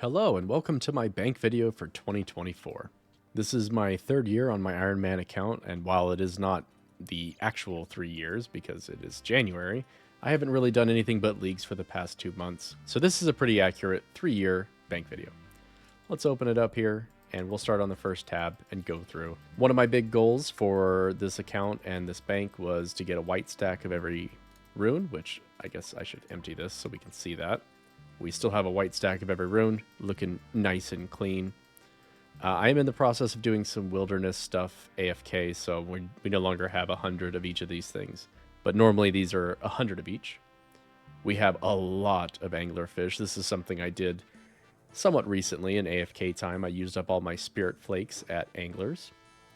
Hello and welcome to my bank video for 2024. This is my third year on my Ironman account, and while it is not the actual 3 years because it is January, I haven't really done anything but leagues for the past 2 months. So this is a pretty accurate 3-year bank video. Let's open it up here and we'll start on the first tab and go through. One of my big goals for this account and this bank was to get a white stack of every rune, which I guess I should empty this so we can see that. We still have a white stack of every rune, looking nice and clean. I am in the process of doing some wilderness stuff AFK, so we no longer have 100 of each of these things. But normally these are 100 of each. We have a lot of anglerfish. This is something I did somewhat recently in AFK time. I used up all my spirit flakes at anglers,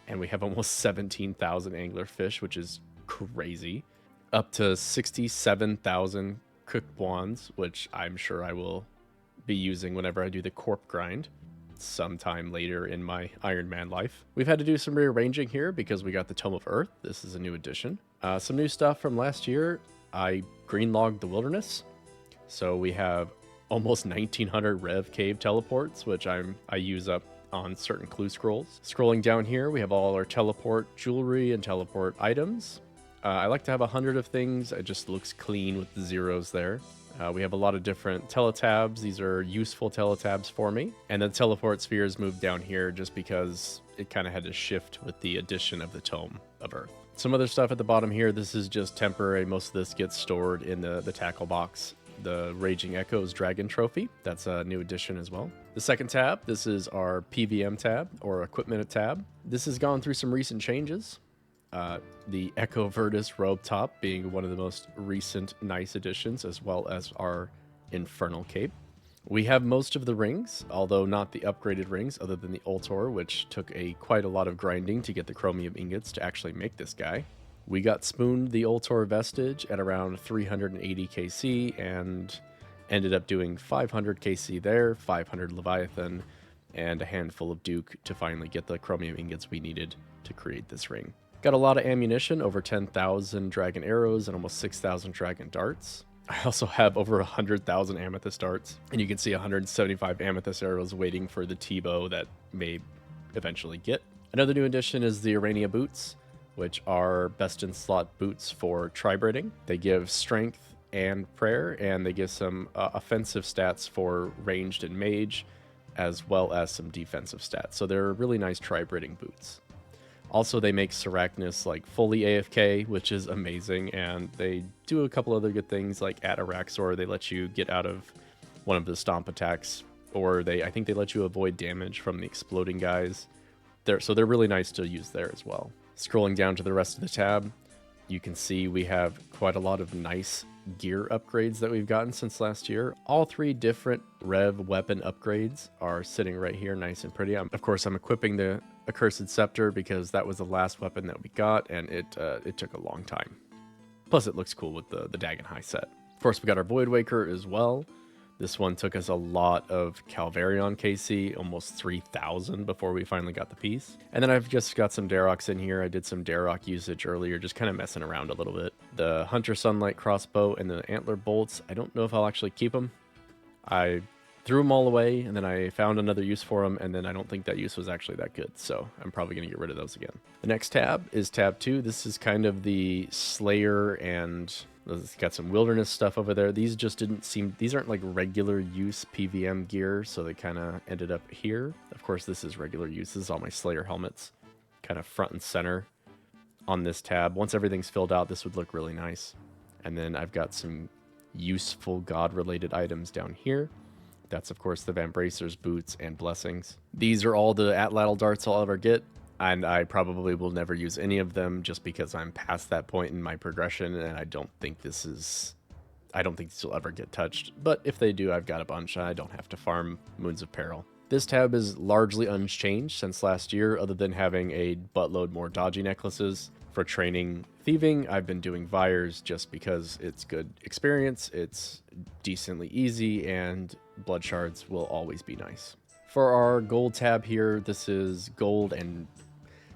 and we have almost 17,000 anglerfish, which is crazy. Up to 67,000 cooked wands, which I'm sure I will be using whenever I do the corp grind sometime later in my Ironman life. We've had to do some rearranging here because we got the Tome of Earth. This is a new addition. Some new stuff from last year. I greenlogged the wilderness, so we have almost 1900 Rev Cave teleports, which I use up on certain clue scrolls. Scrolling down here, we have all our teleport jewelry and teleport items. I like to have 100 of things. It just looks clean with the zeros there. We have a lot of different teletabs. These are useful teletabs for me. And the teleport spheres moved down here just because it kind of had to shift with the addition of the Tome of Earth. Some other stuff at the bottom here. This is just temporary. Most of this gets stored in the tackle box. The Raging Echoes Dragon Trophy. That's a new addition as well. The second tab, this is our PVM tab, or Equipment tab. This has gone through some recent changes. The Echo Virtus robe top being one of the most recent nice additions, as well as our Infernal Cape. We have most of the rings, although not the upgraded rings, other than the Ultor, which took quite a lot of grinding to get the chromium ingots to actually make this guy. We got spooned the Ultor Vestige at around 380 KC and ended up doing 500 KC there, 500 Leviathan, and a handful of Duke to finally get the chromium ingots we needed to create this ring. Got a lot of ammunition, over 10,000 dragon arrows and almost 6,000 dragon darts. I also have over 100,000 amethyst darts, and you can see 175 amethyst arrows waiting for the T-bow that may eventually get. Another new addition is the Urania boots, which are best in slot boots for tri-braiding. They give strength and prayer, and they give some offensive stats for ranged and mage, as well as some defensive stats. So they're really nice tri-braiding boots. Also, they make Seracnus like fully AFK, which is amazing, and they do a couple other good things like at Araxor, they let you get out of one of the stomp attacks, or I think they let you avoid damage from the exploding guys. So they're really nice to use there as well. Scrolling down to the rest of the tab, you can see we have quite a lot of nice gear upgrades that we've gotten since last year. All 3 different Rev weapon upgrades are sitting right here nice and pretty. Of course, I'm equipping the Accursed Scepter because that was the last weapon that we got, and it took a long time. Plus, it looks cool with the Dagon High set. Of course, we got our Void Waker as well. This one took us a lot of Calvarion KC, almost 3,000 before we finally got the piece. And then I've just got some Daroks in here. I did some Darok usage earlier, just kind of messing around a little bit. The Hunter Sunlight Crossbow and the Antler Bolts, I don't know if I'll actually keep them. I threw them all away, and then I found another use for them, and then I don't think that use was actually that good, so I'm probably going to get rid of those again. The next tab is tab 2. This is kind of the Slayer, and it's got some wilderness stuff over there. These just didn't seem, these aren't like regular use PVM gear, so they kind of ended up here. Of course, this is regular use. This is all my Slayer helmets, kind of front and center on this tab. Once everything's filled out, this would look really nice. And then I've got some useful god-related items down here. That's, of course, the Vambracer's boots and blessings. These are all the Atlatl darts I'll ever get, and I probably will never use any of them just because I'm past that point in my progression, and I don't think these will ever get touched. But if they do, I've got a bunch. I don't have to farm Moons of Peril. This tab is largely unchanged since last year, other than having a buttload more dodgy necklaces. For training thieving, I've been doing Vires just because it's good experience, it's decently easy, and blood shards will always be nice. For our gold tab here, this is gold and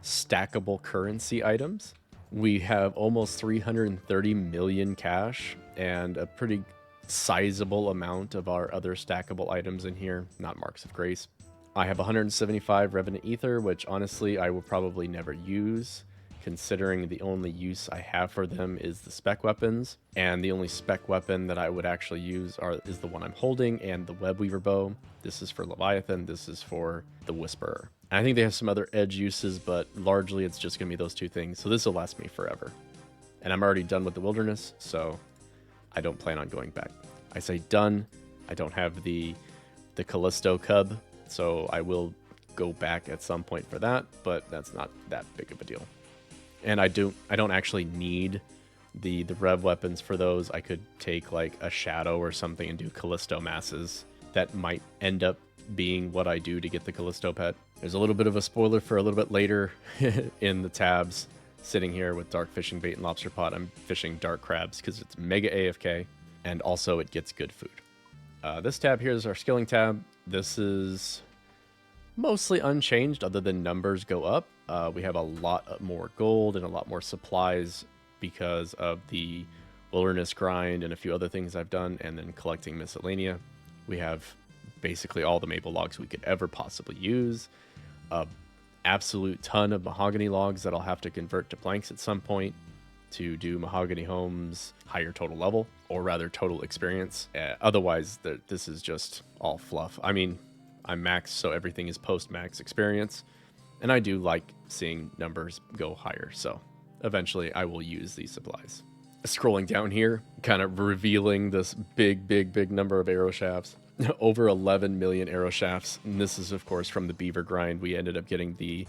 stackable currency items. We have almost 330 million cash and a pretty sizable amount of our other stackable items in here, not Marks of Grace. I have 175 Revenant Ether, which honestly I will probably never use, considering the only use I have for them is the spec weapons, and the only spec weapon that I would actually use is the one I'm holding and the Webweaver bow. This is for Leviathan, this is for the Whisperer. And I think they have some other edge uses, but largely it's just going to be those two things, so this will last me forever. And I'm already done with the Wilderness, so I don't plan on going back. I say done. I don't have the Callisto Cub, so I will go back at some point for that, but that's not that big of a deal. And I don't actually need the rev weapons for those. I could take like a Shadow or something and do Callisto masses. That might end up being what I do to get the Callisto pet. There's a little bit of a spoiler for a little bit later in the tabs. Sitting here with Dark Fishing Bait and Lobster Pot, I'm fishing dark crabs because it's mega AFK, and also it gets good food. This tab here is our skilling tab. This is mostly unchanged other than numbers go up. We have a lot more gold and a lot more supplies because of the wilderness grind and a few other things I've done, and then collecting miscellanea. We have basically all the maple logs we could ever possibly use. Absolute ton of mahogany logs that I'll have to convert to planks at some point to do mahogany homes higher total level, or rather total experience. Otherwise, this is just all fluff. I mean, I'm max, so everything is post-max experience, and I do like seeing numbers go higher, so eventually I will use these supplies. Scrolling down here, kind of revealing this big number of arrow shafts. Over 11 million arrow shafts, and this is of course from the beaver grind. We ended up getting the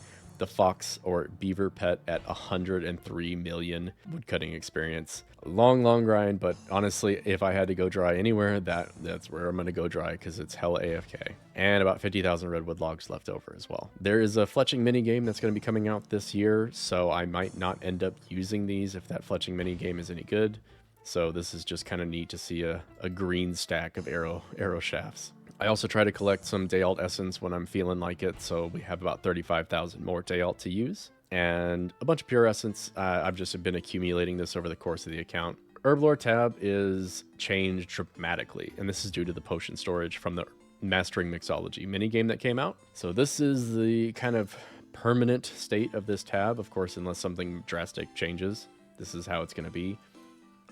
fox or beaver pet at 103 million woodcutting experience. Long grind, but honestly, if I had to go dry anywhere, that's where I'm gonna go dry because it's hella AFK. And about 50,000 redwood logs left over as well. There is a fletching mini game that's going to be coming out this year, so I might not end up using these if that fletching mini game is any good. So this is just kind of neat to see a green stack of arrow shafts. I also try to collect some day alt essence when I'm feeling like it, so we have about 35,000 more day alt to use. And a bunch of pure essence. I've just been accumulating this over the course of the account. Herblore tab is changed dramatically, and this is due to the potion storage from the Mastering Mixology minigame that came out. So this is the kind of permanent state of this tab, of course, unless something drastic changes. This is how it's going to be.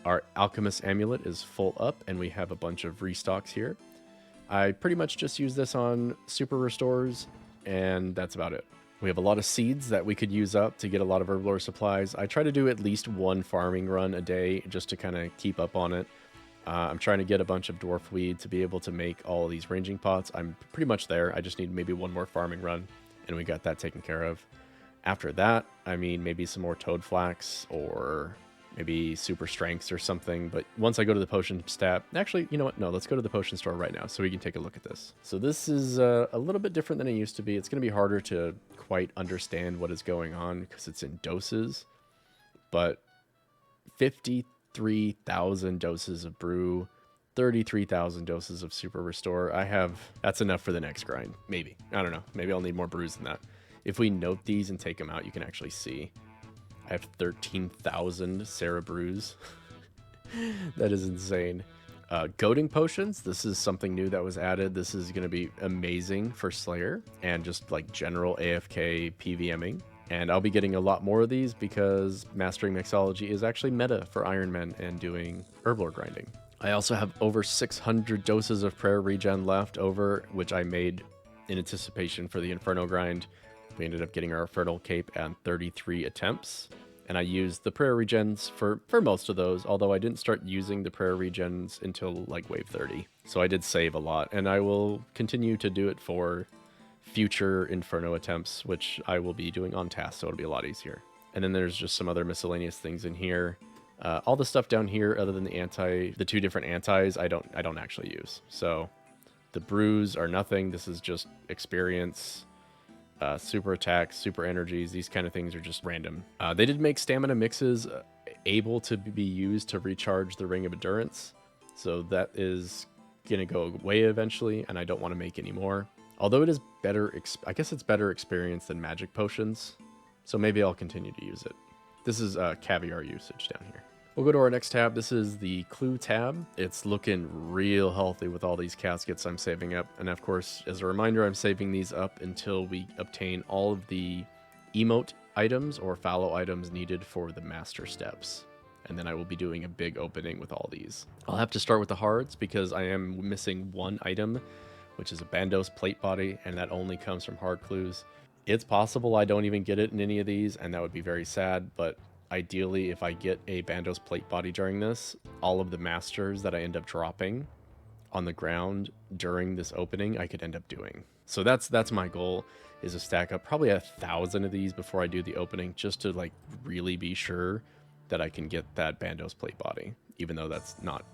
Our Alchemist Amulet is full up, and we have a bunch of restocks here. I pretty much just use this on super restores, and that's about it. We have a lot of seeds that we could use up to get a lot of herblore supplies. I try to do at least one farming run a day just to kind of keep up on it. I'm trying to get a bunch of dwarf weed to be able to make all of these ranging pots. I'm pretty much there. I just need maybe one more farming run, and we got that taken care of. After that, I mean, maybe some more toad flax or maybe super strengths or something. But once I go to the potion stat, actually, you know what? No, let's go to the potion store right now so we can take a look at this. So this is a little bit different than it used to be. It's going to be harder to quite understand what is going on because it's in doses. But 53,000 doses of brew, 33,000 doses of super restore. That's enough for the next grind. Maybe. I don't know. Maybe I'll need more brews than that. If we note these and take them out, you can actually see I have 13,000 Sarah brews. That is insane. Goading potions. This is something new that was added. This is going to be amazing for Slayer and just like general AFK PVMing. And I'll be getting a lot more of these because Mastering Mixology is actually meta for Ironman and doing herblore grinding. I also have over 600 doses of prayer regen left over, which I made in anticipation for the Inferno grind. We ended up getting our Fertile Cape at 33 attempts, and I used the prayer regens for most of those, although I didn't start using the prayer regens until like wave 30. So I did save a lot, and I will continue to do it for future Inferno attempts, which I will be doing on task, so it'll be a lot easier. And then there's just some other miscellaneous things in here. All the stuff down here, other than the two different antis, I don't actually use. So the brews are nothing. This is just experience. Super attacks, super energies, these kind of things are just random. They did make stamina mixes able to be used to recharge the Ring of Endurance, so that is going to go away eventually, and I don't want to make any more. Although it is better, I guess it's better experience than magic potions, so maybe I'll continue to use it. This is caviar usage down here. We'll go to our next tab. This is the clue tab. It's looking real healthy with all these caskets I'm saving up. And of course, as a reminder, I'm saving these up until we obtain all of the emote items or fallow items needed for the master steps. And then I will be doing a big opening with all these. I'll have to start with the hards because I am missing one item, which is a Bandos plate body, and that only comes from hard clues. It's possible I don't even get it in any of these, and that would be very sad, but ideally, if I get a Bandos plate body during this, all of the masters that I end up dropping on the ground during this opening, I could end up doing. So that's my goal, is to stack up probably 1,000 of these before I do the opening, just to like really be sure that I can get that Bandos plate body, even though that's not,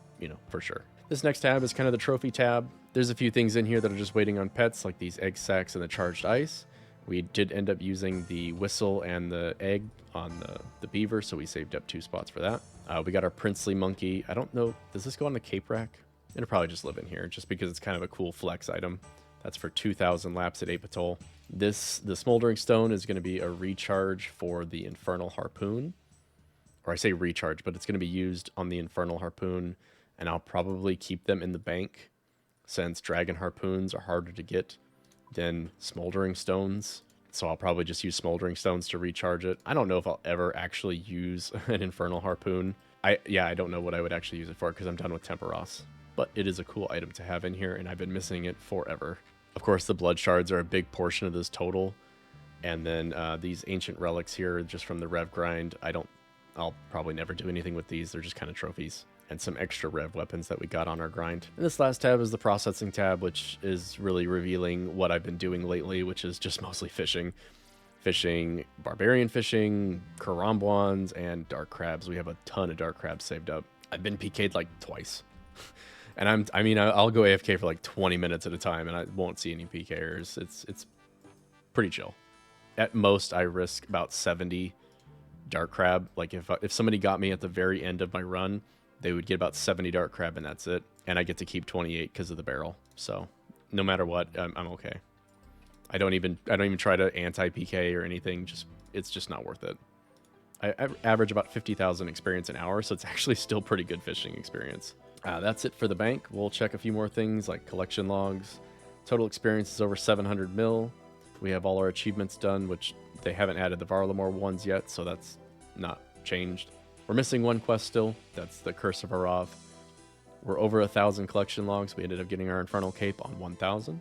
for sure. This next tab is kind of the trophy tab. There's a few things in here that are just waiting on pets, like these egg sacs and the charged ice. We did end up using the whistle and the egg on the beaver, so we saved up 2 spots for that. We got our princely monkey. I don't know, does this go on the cape rack? It'll probably just live in here, just because it's kind of a cool flex item. That's for 2,000 laps at Apatol. The smoldering stone is going to be a recharge for the infernal harpoon. Or I say recharge, but it's going to be used on the infernal harpoon, and I'll probably keep them in the bank, since dragon harpoons are harder to get than smoldering stones. So I'll probably just use smoldering stones to recharge it. I don't know if I'll ever actually use an infernal harpoon. I don't know what I would actually use it for, because I'm done with Temperos. But it is a cool item to have in here, and I've been missing it forever. Of course, the blood shards are a big portion of this total. And then these ancient relics here, just from the rev grind, I'll probably never do anything with these. They're just kind of trophies. And some extra rev weapons that we got on our grind. And this last tab is the processing tab, which is really revealing what I've been doing lately, which is just mostly fishing. Fishing, barbarian fishing, karambwans, and dark crabs. We have a ton of dark crabs saved up. I've been PK'd like twice. And I'll go AFK for like 20 minutes at a time, and I won't see any PKers. It's pretty chill. At most, I risk about 70 dark crab. Like if somebody got me at the very end of my run, they would get about 70 dark crab, and that's it. And I get to keep 28 because of the barrel. So no matter what, I'm okay. I don't even try to anti-PK or anything. It's just not worth it. I average about 50,000 experience an hour, so it's actually still pretty good fishing experience. That's it for the bank. We'll check a few more things like collection logs. Total experience is over 700 mil. We have all our achievements done, which they haven't added the Varlamore ones yet, so that's not changed. We're missing one quest still. That's the Curse of Arav. We're over 1,000 collection logs. We ended up getting our Infernal Cape on 1,000.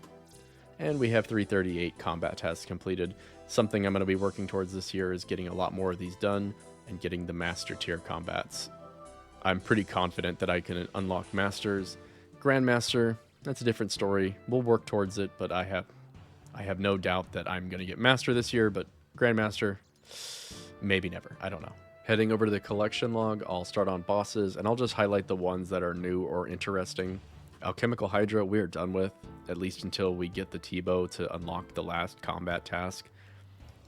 And we have 338 combat tasks completed. Something I'm going to be working towards this year is getting a lot more of these done and getting the master tier combats. I'm pretty confident that I can unlock masters. Grandmaster, that's a different story. We'll work towards it, but I have no doubt that I'm going to get master this year, but Grandmaster, maybe never. I don't know. Heading over to the collection log, I'll start on bosses, and I'll just highlight the ones that are new or interesting. Alchemical Hydra, we're done with, at least until we get the T-Bow to unlock the last combat task.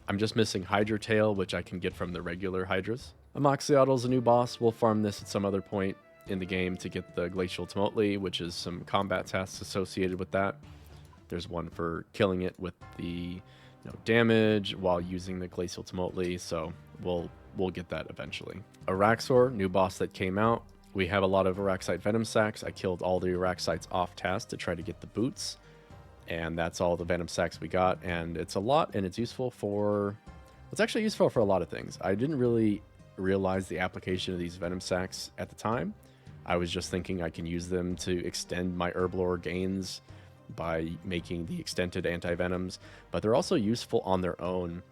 I'm just missing Hydra Tail, which I can get from the regular Hydras. Amoxyotl a new boss. We'll farm this at some other point in the game to get the Glacial Tumultli, which is some combat tasks associated with that. There's one for killing it with the damage while using the Glacial Tumultli, so we'll get that eventually. Araxor, new boss that came out. We have a lot of Araxite Venom Sacs. I killed all the Araxites off task to try to get the boots, and that's all the Venom Sacs we got, and it's a lot, and it's useful for... It's actually useful for a lot of things. I didn't really realize the application of these Venom Sacs at the time. I was just thinking I can use them to extend my Herblore gains by making the extended anti-venoms, but they're also useful on their own.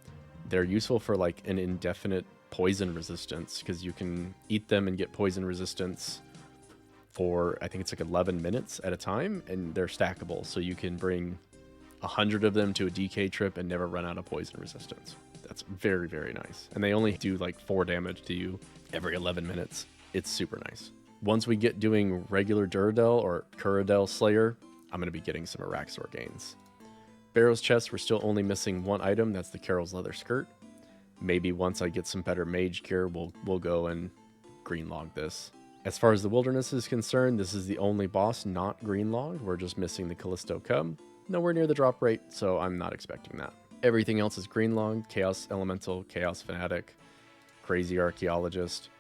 They're useful for like an indefinite poison resistance, because you can eat them and get poison resistance for, I think it's like 11 minutes at a time, and they're stackable, so you can bring 100 of them to a DK trip and never run out of poison resistance. That's very, very nice. And they only do like 4 damage to you every 11 minutes. It's super nice. Once we get doing regular Duradel or Kuradel Slayer, I'm going to be getting some Araxor gains. Barrow's chest, we're still only missing one item. That's the Carol's leather skirt. Maybe once I get some better mage gear, we'll go and green log this. As far as the wilderness is concerned, this is the only boss not green logged. We're just missing the Callisto Cub. Nowhere near the drop rate, so I'm not expecting that. Everything else is green logged. Chaos Elemental, Chaos Fanatic, Crazy Archaeologist.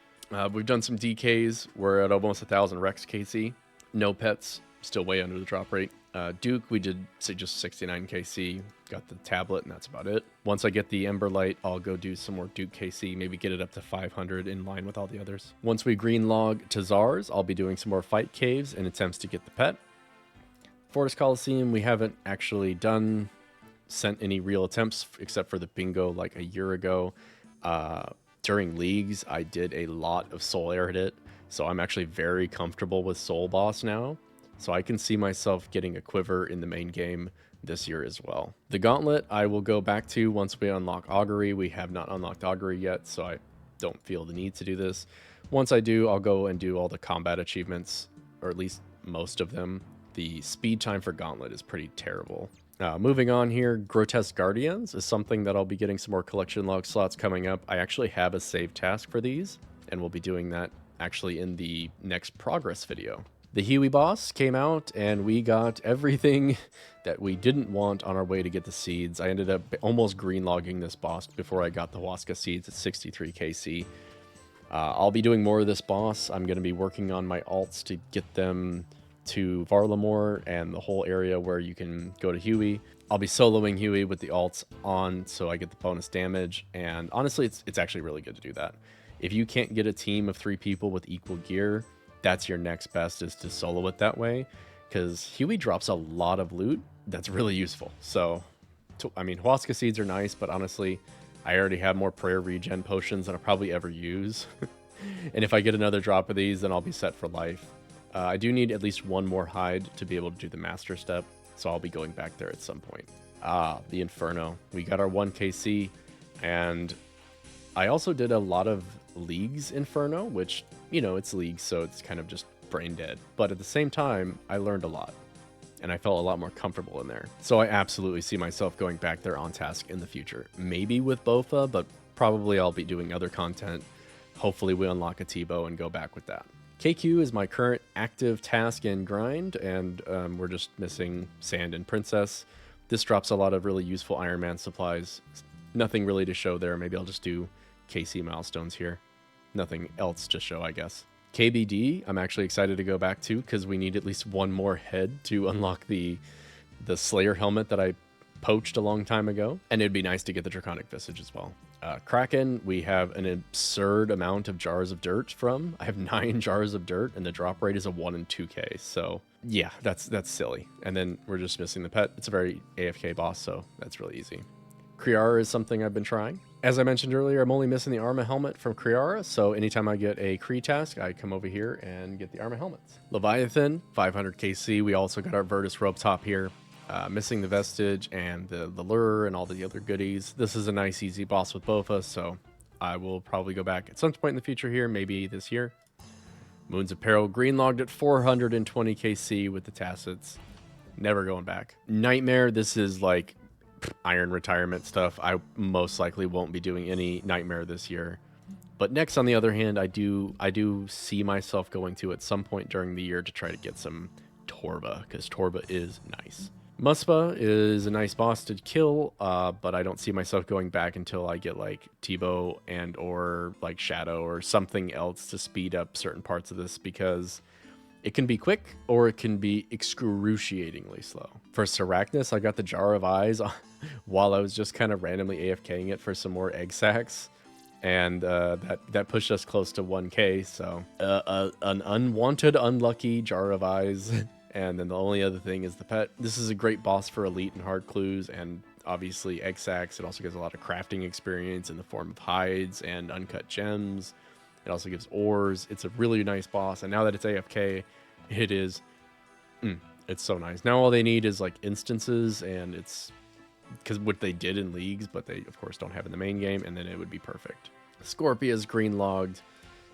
We've done some DKs. We're at almost 1,000 Rex KC. No pets, still way under the drop rate. Duke, we did say just 69 KC. Got the tablet, and that's about it. Once I get the Ember Light, I'll go do some more Duke KC, maybe get it up to 500 in line with all the others. Once we green log Tazars, I'll be doing some more fight caves in attempts to get the pet. Forest Coliseum, we haven't actually sent any real attempts except for the bingo like a year ago. During leagues, I did a lot of soul edit, so I'm actually very comfortable with soul boss now. So I can see myself getting a quiver in the main game this year as well. The gauntlet I will go back to once we unlock Augury. We have not unlocked Augury yet, so I don't feel the need to do this. Once I do, I'll go and do all the combat achievements, or at least most of them. The speed time for gauntlet is pretty terrible. Moving on here, Grotesque Guardians is something that I'll be getting some more collection log slots coming up. I actually have a save task for these, and we'll be doing that actually in the next progress video. The Huey boss came out, and we got everything that we didn't want on our way to get the seeds. I ended up almost green logging this boss before I got the Huasca seeds at 63 KC. I'll be doing more of this boss. I'm going to be working on my alts to get them to Varlamore and the whole area where you can go to Huey. I'll be soloing Huey with the alts on so I get the bonus damage, and honestly it's actually really good to do that. If you can't get a team of 3 people with equal gear, that's your next best, is to solo it that way, because Huey drops a lot of loot that's really useful. So I mean, Huasca seeds are nice, but honestly I already have more prayer regen potions than I'll probably ever use. And if I get another drop of these, then I'll be set for life. I do need at least one more hide to be able to do the master step, so I'll be going back there at some point. The Inferno. We got our 1 KC, and I also did a lot of leagues Inferno, which, you know, it's leagues, so it's kind of just brain dead. But at the same time, I learned a lot, and I felt a lot more comfortable in there. So I absolutely see myself going back there on task in the future. Maybe with Bofa, but probably I'll be doing other content. Hopefully we unlock a T-Bow and go back with that. KQ is my current active task and grind, and we're just missing Sand and Princess. This drops a lot of really useful Ironman supplies. Nothing really to show there. Maybe I'll just do KC milestones here. Nothing else to show, I guess. KBD, I'm actually excited to go back to because we need at least one more head to unlock the Slayer helmet that I poached a long time ago, and it'd be nice to get the Draconic Visage as well. Kraken, we have an absurd amount of jars of dirt from. I have 9 jars of dirt, and the drop rate is a 1 in 2k, so yeah, that's silly. And then we're just missing the pet. It's a very AFK boss, so that's really easy. Kriara is something I've been trying. As I mentioned earlier, I'm only missing the Arma helmet from Kriara, so anytime I get a Kree task, I come over here and get the Arma helmets. Leviathan, 500 KC. We also got our Virtus rope top here. Missing the Vestige and the Lure and all the other goodies. This is a nice easy boss with Bofa, so I will probably go back at some point in the future here, maybe this year. Moons of Peril green logged at 420 KC with the Tacits. Never going back. Nightmare, this is like Iron retirement stuff. I most likely won't be doing any Nightmare this year. But next, on the other hand, I do see myself going to at some point during the year to try to get some Torva, because Torva is nice. Muspa is a nice boss to kill, but I don't see myself going back until I get like T-Bow and or like Shadow or something else to speed up certain parts of this, because it can be quick or it can be excruciatingly slow. For Sarachnis, I got the Jar of Eyes while I was just kind of randomly AFKing it for some more egg sacs, and that pushed us close to 1k, so an unwanted, unlucky Jar of Eyes. And then the only other thing is the pet. This is a great boss for elite and hard clues, and obviously egg sacs. It also gives a lot of crafting experience in the form of hides and uncut gems. It also gives ores. It's a really nice boss, and now that it's AFK, it is it's so nice. Now all they need is like instances, and it's because what they did in leagues, but they of course don't have in the main game, and then it would be perfect. Scorpia's green logged.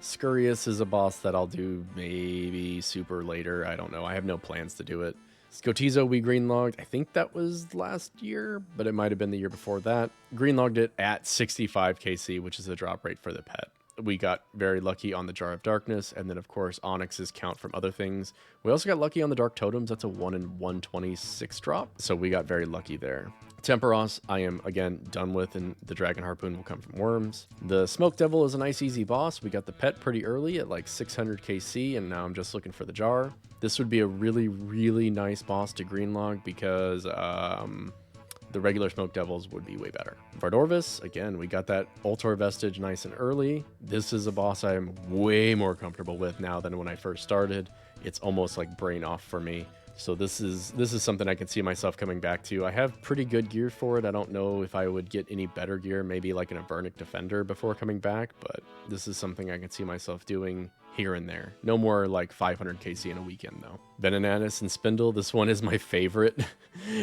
Scurious is a boss that I'll do maybe super later. I don't know. I have no plans to do it. Scotizo we green logged. I think that was last year, but it might have been the year before that. Green logged it at 65 KC, which is the drop rate for the pet. We got very lucky on the Jar of Darkness, and then of course Onyx's count from other things. We also got lucky on the Dark Totems. That's a 1 in 126 drop, so we got very lucky there. Temperos, I am again done with, and the Dragon Harpoon will come from Worms. The Smoke Devil is a nice easy boss. We got the pet pretty early at like 600 KC, and now I'm just looking for the jar. This would be a really, really nice boss to greenlog because the regular Smoke Devils would be way better. Vardorvis, again, we got that Ultor Vestige nice and early. This is a boss I am way more comfortable with now than when I first started. It's almost like brain off for me. So this is something I can see myself coming back to. I have pretty good gear for it. I don't know if I would get any better gear, maybe like an Avernic Defender before coming back, but this is something I can see myself doing here and there. No more like 500 KC in a weekend though. Venonanus and Spindle, this one is my favorite,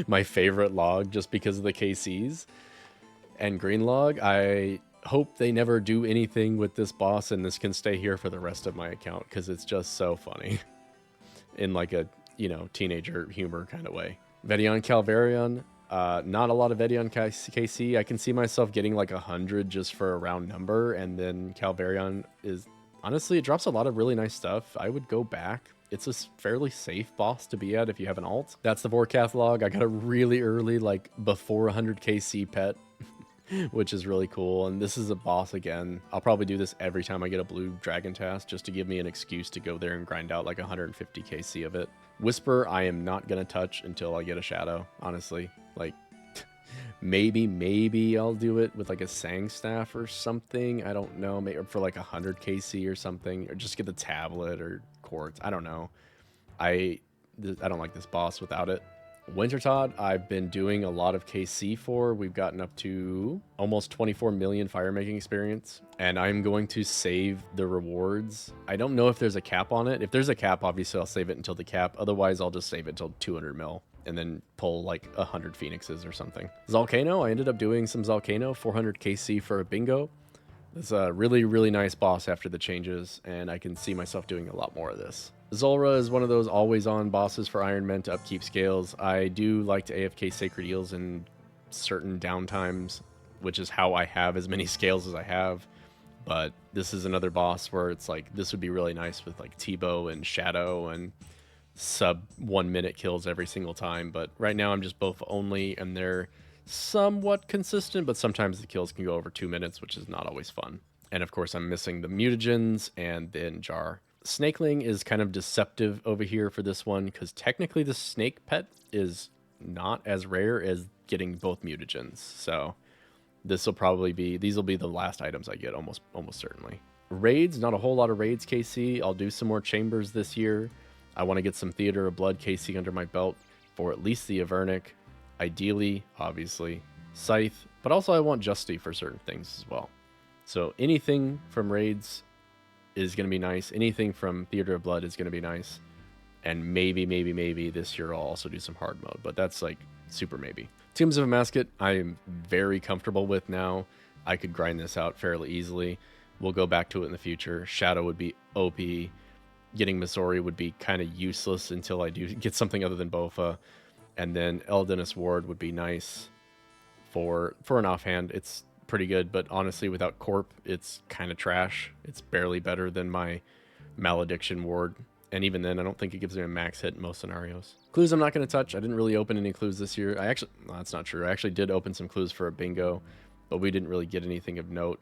my favorite log just because of the KCs. And green log, I hope they never do anything with this boss and this can stay here for the rest of my account because it's just so funny in like a, you know, teenager humor kind of way. Vedion Calvarion, not a lot of Vedion KC. I can see myself getting like 100 just for a round number, and then Calvarion is, honestly, it drops a lot of really nice stuff. I would go back. It's a fairly safe boss to be at if you have an alt. That's the Vorkath log. I got a really early, like before 100 KC pet, which is really cool. And this is a boss again. I'll probably do this every time I get a blue Dragon Task just to give me an excuse to go there and grind out like 150 KC of it. Whisper, I am not going to touch until I get a shadow, honestly. Like, maybe I'll do it with like a Sang Staff or something. I don't know, maybe for like 100 KC or something, or just get the tablet or quartz. I don't know. I don't like this boss without it. Wintertodt, I've been doing a lot of KC for. We've gotten up to almost 24 million fire making experience, and I'm going to save the rewards. I don't know if there's a cap on it. If there's a cap, obviously I'll save it until the cap. Otherwise, I'll just save it until 200 mil and then pull like 100 Phoenixes or something. Zalcano, I ended up doing some Zalcano, 400 KC for a bingo. It's a really, really nice boss after the changes, and I can see myself doing a lot more of this. Zulrah is one of those always-on bosses for Ironman to upkeep scales. I do like to AFK Sacred Eels in certain downtimes, which is how I have as many scales as I have. But this is another boss where it's like, this would be really nice with like T-Bow and Shadow and sub 1 minute kills every single time. But right now I'm just both only, and they're somewhat consistent, but sometimes the kills can go over 2 minutes, which is not always fun. And of course I'm missing the mutagens and then Jar. Snakeling is kind of deceptive over here for this one because technically the snake pet is not as rare as getting both mutagens. So this will probably be, these will be the last items I get almost certainly. Raids, not a whole lot of raids KC. I'll do some more chambers this year. I want to get some Theater of Blood KC under my belt for at least the Avernic. Ideally, obviously, Scythe, but also I want Justy for certain things as well. So anything from raids is going to be nice. Anything from Theater of Blood is going to be nice. And maybe this year I'll also do some hard mode, but that's like super maybe. Tombs of a Masket, I am very comfortable with now. I could grind this out fairly easily. We'll go back to it in the future. Shadow would be OP. Getting Missouri would be kind of useless until I do get something other than Bofa. And then Eldenus Ward would be nice for an offhand. It's pretty good, but honestly without Corp it's kind of trash. It's barely better than my Malediction Ward, and even then I don't think it gives me a max hit in most scenarios. Clues I'm not going to touch. I didn't really open any clues this year. No, that's not true. I actually did open some clues for a bingo, but we didn't really get anything of note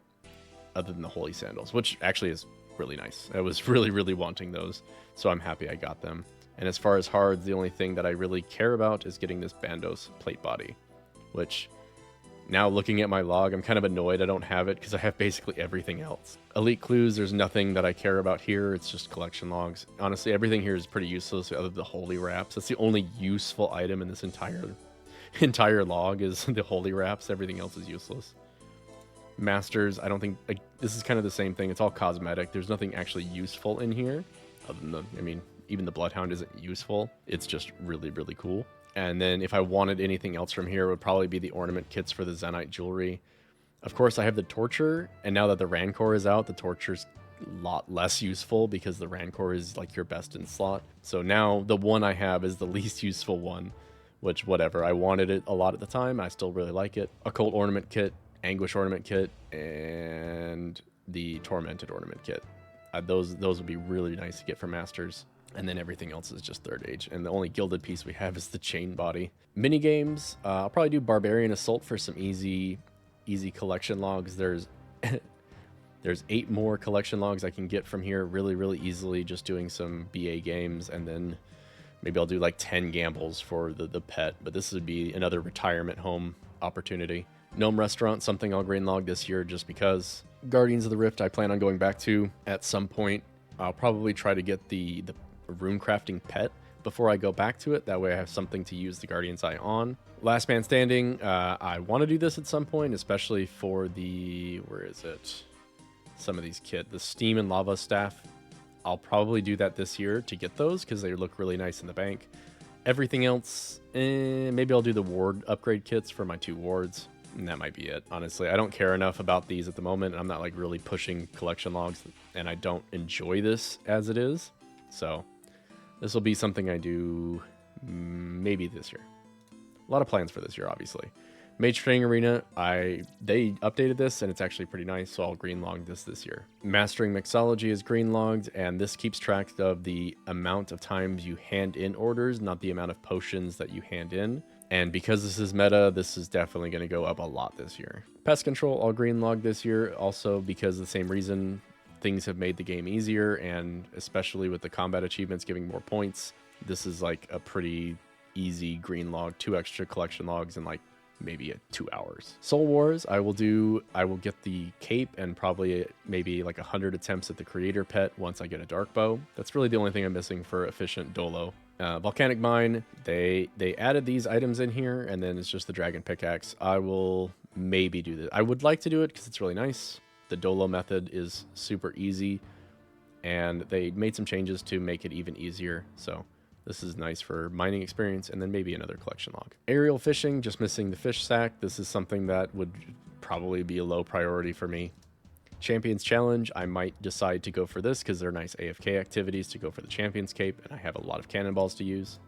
other than the Holy Sandals, which actually is really nice. I was really wanting those, so I'm happy I got them. And as far as hards, the only thing that I really care about is getting this Bandos plate body, which now looking at my log, I'm kind of annoyed I don't have it because I have basically everything else. Elite clues, there's nothing that I care about here. It's just collection logs. Honestly, everything here is pretty useless other than the holy wraps. That's the only useful item in this entire log is the holy wraps. Everything else is useless. Masters, I don't think, like, this is kind of the same thing. It's all cosmetic. There's nothing actually useful in here other than I mean, even the Bloodhound isn't useful. It's just really cool. And then if I wanted anything else from here, it would probably be the ornament kits for the Zenite jewelry. Of course, I have the Torture, and now that the Rancor is out, the Torture's a lot less useful because the Rancor is like your best in slot. So now the one I have is the least useful one, which whatever. I wanted it a lot at the time. I still really like it. Occult ornament kit, Anguish ornament kit, and the Tormented ornament kit. Those would be really nice to get for Masters. and then everything else is just third age. And the only gilded piece we have is the chain body. Mini games, I'll probably do Barbarian Assault for some easy collection logs. There's 8 more collection logs I can get from here really easily, just doing some BA games, and then maybe I'll do like 10 gambles for the pet, but this would be another retirement home opportunity. Gnome Restaurant, something I'll green log this year just because. Guardians of the Rift I plan on going back to at some point. I'll probably try to get the rune crafting pet before I go back to it. That way I have something to use the Guardian's Eye on. Last Man Standing, I want to do this at some point, especially for the, where is it? Some of these kit, the Steam and Lava staff. I'll probably do that this year to get those because they look really nice in the bank. Everything else, maybe I'll do the ward upgrade kits for my 2 wards. And that might be it. Honestly, I don't care enough about these at the moment. I'm not like really pushing collection logs, and I don't enjoy this as it is. So this will be something I do maybe this year. A lot of plans for this year, obviously. Mage Training Arena, they updated this, and it's actually pretty nice, so I'll green log this year. Mastering Mixology is green logged, and this keeps track of the amount of times you hand in orders, not the amount of potions that you hand in. And because this is meta, this is definitely going to go up a lot this year. Pest Control, I'll green log this year, also because of the same reason. Things have made the game easier, and especially with the combat achievements giving more points, this is like a pretty easy green log, 2 extra collection logs in like maybe 2 hours. Soul Wars, I will get the cape and probably maybe like 100 attempts at the creator pet once I get a dark bow. That's really the only thing I'm missing for efficient dolo. Volcanic Mine, they added these items in here, and then it's just the dragon pickaxe. I will maybe do this. I would like to do it because it's really nice. The dolo method is super easy, and they made some changes to make it even easier. So this is nice for mining experience, and then maybe another collection log. Aerial fishing, just missing the fish sack. This is something that would probably be a low priority for me. Champions Challenge, I might decide to go for this because they're nice AFK activities to go for the Champions Cape, and I have a lot of cannonballs to use.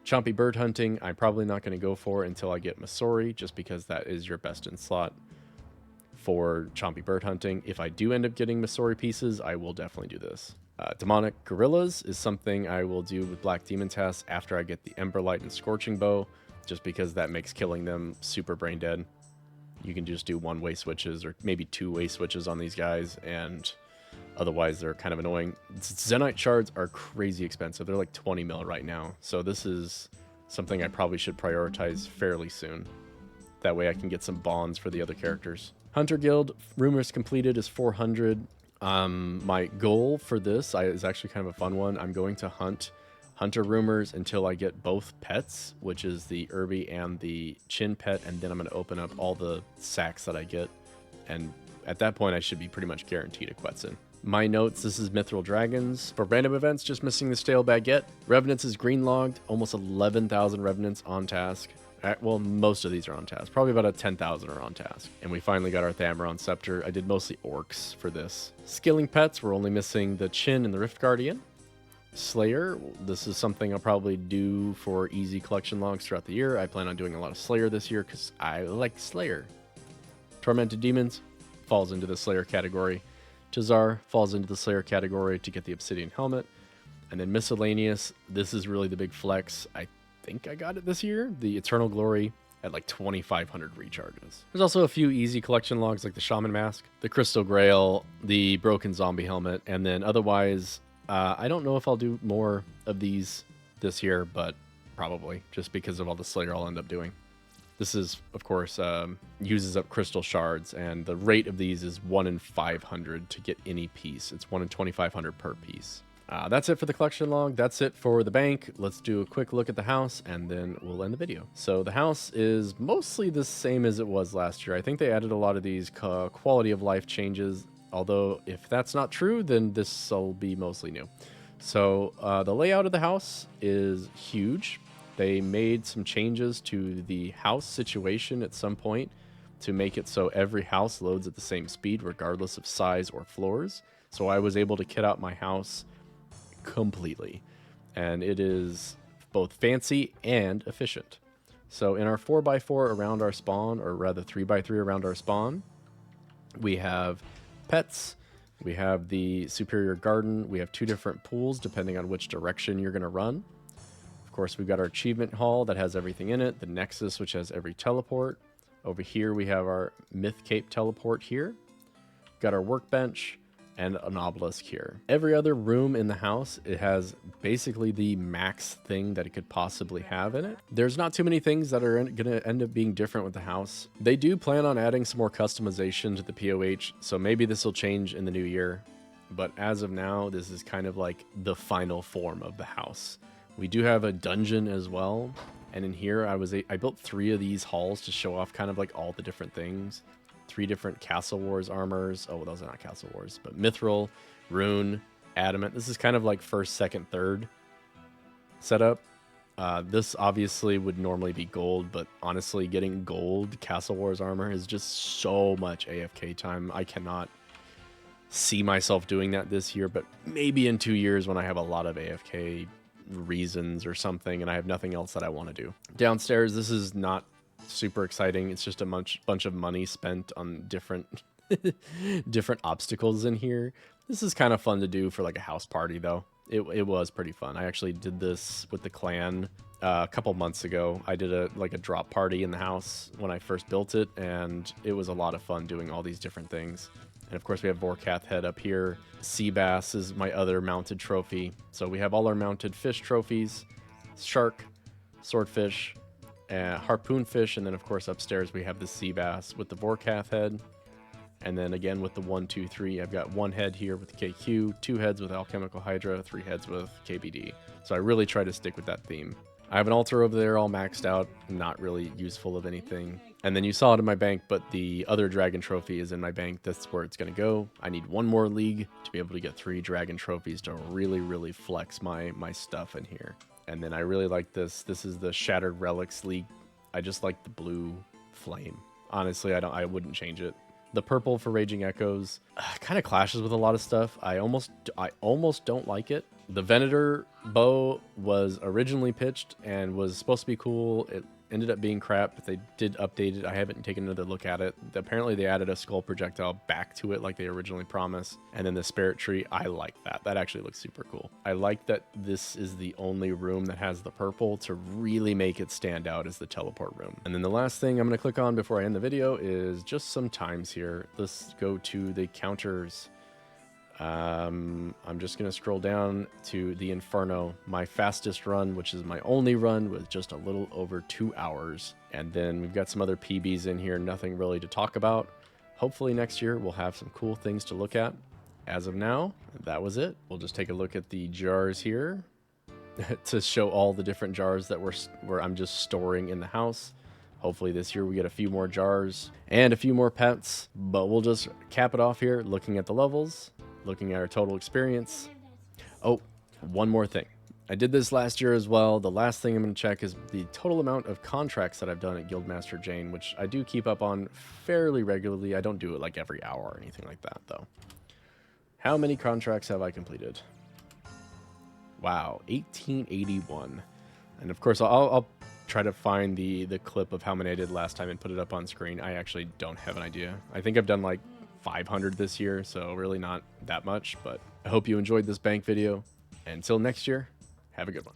Chompy Bird Hunting, I'm probably not going to go for until I get Masori, just because that is your best in slot for Chompy Bird Hunting. If I do end up getting Masori pieces, I will definitely do this. Demonic Gorillas is something I will do with Black Demon Tasks after I get the Emberlight and Scorching Bow, just because that makes killing them super brain dead. You can just do 1-way switches or maybe 2-way switches on these guys, and otherwise they're kind of annoying. Zenyte shards are crazy expensive. They're like 20 mil right now. So this is something I probably should prioritize fairly soon. That way I can get some bonds for the other characters. Hunter Guild, rumors completed is 400. My goal for this is actually kind of a fun one. I'm going to hunt Hunter Rumors until I get both pets, which is the Irby and the Chin pet, and then I'm going to open up all the sacks that I get, and at that point I should be pretty much guaranteed a Quetzin. My notes, this is Mithril Dragons. For random events, just missing the Stale Baguette. Revenants is green logged, almost 11,000 Revenants on task. Well, most of these are on task. Probably about 10,000 are on task. And we finally got our Thamron Scepter. I did mostly orcs for this. Skilling pets, we're only missing the Chin and the Rift Guardian. Slayer, this is something I'll probably do for easy collection logs throughout the year. I plan on doing a lot of Slayer this year because I like Slayer. Tormented Demons falls into the Slayer category. Tazar falls into the Slayer category to get the Obsidian Helmet. And then Miscellaneous, this is really the big flex. I think I got it this year. The Eternal Glory at like 2,500 recharges. There's also a few easy collection logs like the Shaman Mask, the Crystal Grail, the Broken Zombie Helmet, and then otherwise, I don't know if I'll do more of these this year, but probably, just because of all the Slayer I'll end up doing. This is, of course, uses up crystal shards, and the rate of these is 1 in 500 to get any piece. It's 1 in 2,500 per piece. That's it for the collection log. That's it for the bank. Let's do a quick look at the house, and then we'll end the video. So the house is mostly the same as it was last year. I think they added a lot of these quality of life changes, although if that's not true, then this will be mostly new. So the layout of the house is huge. They made some changes to the house situation at some point to make it so every house loads at the same speed, regardless of size or floors. So I was able to kit out my house completely, and it is both fancy and efficient. So in our 4x4 around our spawn, or rather 3x3 around our spawn, we have pets, We have the superior garden. We have 2 different pools depending on which direction you're going to run. Of course, we've got our achievement hall that has everything in it. The Nexus, which has every teleport. Over here, we have our Myth Cape teleport here. Got our workbench and an obelisk here. Every other room in the house, it has basically the max thing that it could possibly have in it. There's not too many things that are going to end up being different with the house. They do plan on adding some more customization to the POH, so maybe this will change in the new year. But as of now, this is kind of like the final form of the house. We do have a dungeon as well. And in here, I built 3 of these halls to show off kind of like all the different things. 3 different Castle Wars armors. Oh, those are not Castle Wars, but Mithril, Rune, Adamant. This is kind of like first, second, third setup. This obviously would normally be gold, but honestly, getting gold Castle Wars armor is just so much AFK time. I cannot see myself doing that this year, but maybe in 2 years when I have a lot of AFK reasons or something and I have nothing else that I want to do. Downstairs, this is not super exciting. It's just a bunch of money spent on different different obstacles in here. This is kind of fun to do for like a house party though. It was pretty fun. I actually did this with the clan a couple months ago. I did a drop party in the house when I first built it, and it was a lot of fun doing all these different things. And of course we have Vorkath head up here. Sea bass is my other mounted trophy. So we have all our mounted fish trophies: shark, swordfish, harpoon fish, and then of course upstairs we have the sea bass with the Vorkath head. And then again with the 1, 2, 3, I've got 1 head here with KQ, 2 heads with Alchemical Hydra, 3 heads with KBD. So I really try to stick with that theme. I have an altar over there all maxed out, not really useful of anything. And then you saw it in my bank, but the other dragon trophy is in my bank. That's where it's going to go. I need 1 more league to be able to get 3 dragon trophies to really flex my stuff in here. And then I really like this. This is the Shattered Relics League. I just like the blue flame. Honestly, I wouldn't change it. The purple for Raging Echoes kind of clashes with a lot of stuff. I almost don't like it. The Venator bow was originally pitched and was supposed to be cool. It ended up being crap, but they did update it. I haven't taken another look at it. Apparently they added a skull projectile back to it like they originally promised. And then the Spirit Tree, I like that. That actually looks super cool. I like that this is the only room that has the purple to really make it stand out as the teleport room. And then the last thing I'm going to click on before I end the video is just some times here. Let's go to the counters. I'm just going to scroll down to the Inferno, my fastest run, which is my only run, with just a little over 2 hours. And then we've got some other PBs in here, nothing really to talk about. Hopefully next year we'll have some cool things to look at. As of now, that was it. We'll just take a look at the jars here to show all the different jars that I'm just storing in the house. Hopefully this year we get a few more jars and a few more pets, but we'll just cap it off here looking at the levels. Looking at our total experience. Oh, one more thing. I did this last year as well. The last thing I'm going to check is the total amount of contracts that I've done at Guildmaster Jane, which I do keep up on fairly regularly. I don't do it like every hour or anything like that, though. How many contracts have I completed? Wow, 1881. And of course, I'll try to find the clip of how many I did last time and put it up on screen. I actually don't have an idea. I think I've done like 500 this year, so really not that much, but I hope you enjoyed this bank video. Until next year, have a good one.